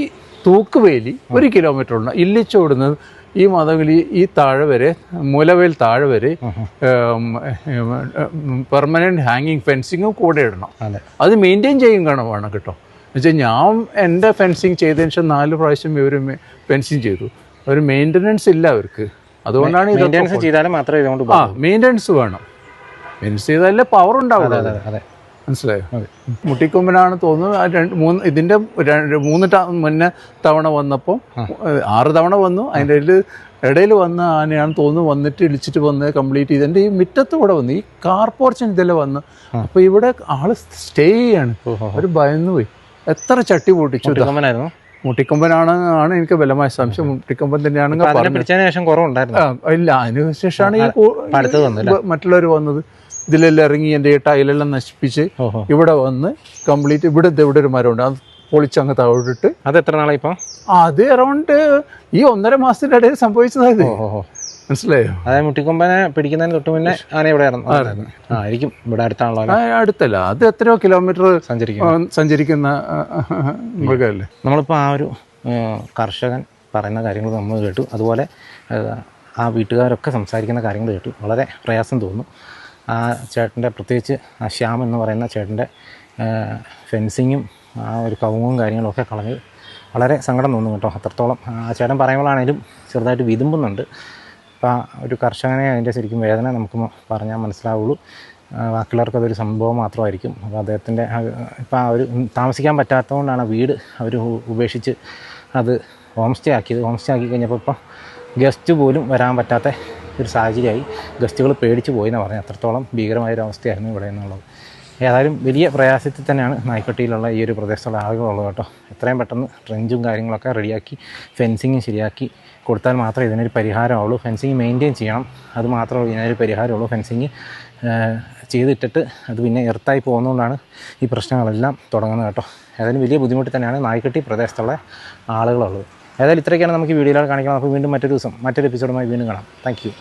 തൂക്കുവേലി 1 കിലോമീറ്ററുണ്ട് ഇല്ലിച്ചോടുന്നത് ഈ മതങ്ങളിൽ ഈ താഴെ വരെ, മൂലവേൽ താഴെ വരെ പെർമനൻറ്റ് ഹാങ്ങിങ് ഫെൻസിങ്ങും കൂടെ ഇടണം. അത് മെയിൻറ്റെയിൻ ചെയ്യും വേണം കേട്ടോ. എന്നുവെച്ചാൽ ഞാൻ എൻ്റെ ഫെൻസിങ് ചെയ്തതിന് ശേഷം 4 പ്രാവശ്യം ഇവർ ഫെൻസിങ് ചെയ്തു. ഒരു മെയിൻ്റനൻസ് ഇല്ല അവർക്ക്. അതുകൊണ്ടാണ് മെയിൻ്റനൻസ് ചെയ്താലും മാത്രമേ ഇതുകൊണ്ട് മെയിൻ്റനൻസ് വേണം. മെയിൻ്റനൻസ് ചെയ്താലേ പവർ ഉണ്ടാവുള്ളൂ. മനസ്സിലായോ? മുട്ടിക്കൊമ്പനാണ് തോന്നുന്നു. ഇതിൻ്റെ 3 മുന്നേ തവണ വന്നപ്പോൾ 6 തവണ വന്നു. അതിൻ്റെ ഇടയിൽ വന്ന ആനയാണ് തോന്നുന്നു. വന്നിട്ട് ഇടിച്ചിട്ട് വന്ന് കംപ്ലീറ്റ് ചെയ്ത് എൻ്റെ ഈ മുറ്റത്തൂടെ വന്നു, ഈ കാർ പോർച്ചിന് ഇതെല്ലാം വന്ന്. അപ്പോൾ ഇവിടെ ആള് സ്റ്റേ ചെയ്യാണ്. ഒരു ഭയന്നു പോയി. എത്ര ചട്ടി പൊട്ടിച്ചു. മുട്ടിക്കൊമ്പനാണ് എനിക്ക് ബലമായ സംശയം. മുട്ടിക്കൊമ്പൻ തന്നെയാണെങ്കിൽ ഇല്ല, അതിനുശേഷമാണ് ഈ മറ്റുള്ളവർ വന്നത്. ഇതിലെല്ലാം ഇറങ്ങി എൻ്റെ ടൈലെല്ലാം നശിപ്പിച്ച് ഇവിടെ വന്ന് കംപ്ലീറ്റ് ഇവിടെ ഒരു മരമുണ്ട്, അത് പൊളിച്ചങ്ങ് താഴോട്ടിട്ട്. അത് എത്ര നാളായി ഇപ്പം? അത് അറൗണ്ട് ഈ 1.5 മാസത്തിൻ്റെ ഇടയിൽ സംഭവിച്ചതായത്. മനസ്സിലായോ? അതായത് മുട്ടിക്കൊമ്പനെ പിടിക്കുന്നതിന് തൊട്ട് മുന്നേ ആന ഇവിടെ ആയിരിക്കും. ഇവിടെ അടുത്താണല്ലോ? അടുത്തല്ല, അത് എത്രയോ കിലോമീറ്റർ സഞ്ചരിക്കുന്ന മൃഗമല്ലേ. നമ്മളിപ്പോൾ ആ ഒരു കർഷകൻ പറയുന്ന കാര്യങ്ങൾ നമ്മൾ കേട്ടു. അതുപോലെ ആ വീട്ടുകാരൊക്കെ സംസാരിക്കുന്ന കാര്യങ്ങൾ കേട്ടു. വളരെ പ്രയാസം തോന്നുന്നു. ആ ചേട്ടൻ്റെ, പ്രത്യേകിച്ച് ആ ശ്യാം എന്ന് പറയുന്ന ചേട്ടൻ്റെ ഫെൻസിങ്ങും ആ ഒരു കവുങ്ങും കാര്യങ്ങളൊക്കെ കളഞ്ഞ് വളരെ സങ്കടം തോന്നും കേട്ടോ. അത്രത്തോളം ആ ചേട്ടൻ പറയുമ്പോഴാണേലും ചെറുതായിട്ട് വിതുമ്പുന്നുണ്ട്. അപ്പോൾ ഒരു കർഷകനെ അതിൻ്റെ ശരിക്കും വേദന നമുക്ക് പറഞ്ഞാൽ മനസ്സിലാവുള്ളൂ. ബാക്കിയുള്ളവർക്ക് അതൊരു സംഭവം മാത്രമായിരിക്കും. അപ്പോൾ അദ്ദേഹത്തിൻ്റെ ഇപ്പോൾ ആ ഒരു താമസിക്കാൻ പറ്റാത്തതുകൊണ്ടാണ് വീട് അവർ ഉപേക്ഷിച്ച് അത് ഹോം സ്റ്റേ ആക്കിയത്. ഹോം സ്റ്റേ ആക്കി കഴിഞ്ഞപ്പോൾ ഇപ്പോൾ ഗസ്റ്റ് പോലും വരാൻ പറ്റാത്ത ഒരു സാഹചര്യമായി. ഗസ്റ്റുകൾ പേടിച്ച് പോയി എന്ന് പറഞ്ഞാൽ അത്രത്തോളം ഭീകരമായൊരവസ്ഥയായിരുന്നു ഇവിടെ എന്നുള്ളത്. ഏതായാലും വലിയ പ്രയാസത്തിൽ തന്നെയാണ് നായ്ക്കട്ടിയിലുള്ള ഈ ഒരു പ്രദേശത്തുള്ള ആളുകളുള്ളത് കേട്ടോ. എത്രയും പെട്ടെന്ന് ട്രെഞ്ചും കാര്യങ്ങളൊക്കെ റെഡിയാക്കി ഫെൻസിങ്ങും ശരിയാക്കി കൊടുത്താൽ മാത്രമേ ഇതിനൊരു പരിഹാരമുള്ളൂ. ഫെൻസിങ് മെയിൻറ്റെയിൻ ചെയ്യണം, അത് മാത്രമേ ഇതിനൊരു പരിഹാരമുള്ളൂ. ഫെൻസിങ് ചെയ്തിട്ടിട്ട് അത് പിന്നെ എർത്തായി പോകുന്നതുകൊണ്ടാണ് ഈ പ്രശ്നങ്ങളെല്ലാം തുടങ്ങുന്നത് കേട്ടോ. ഏതായാലും വലിയ ബുദ്ധിമുട്ട് തന്നെയാണ് നായ്ക്കട്ടി പ്രദേശത്തുള്ള ആളുകളുള്ളത്. ഏതായാലും ഇത്രയൊക്കെയാണ് നമുക്ക് വീഡിയോയിൽ കാണിക്കണം. നമുക്ക് വീണ്ടും മറ്റൊരു ദിവസം മറ്റൊരു എപ്പിസോഡുമായി വീണ്ടും കാണാം. Thank you.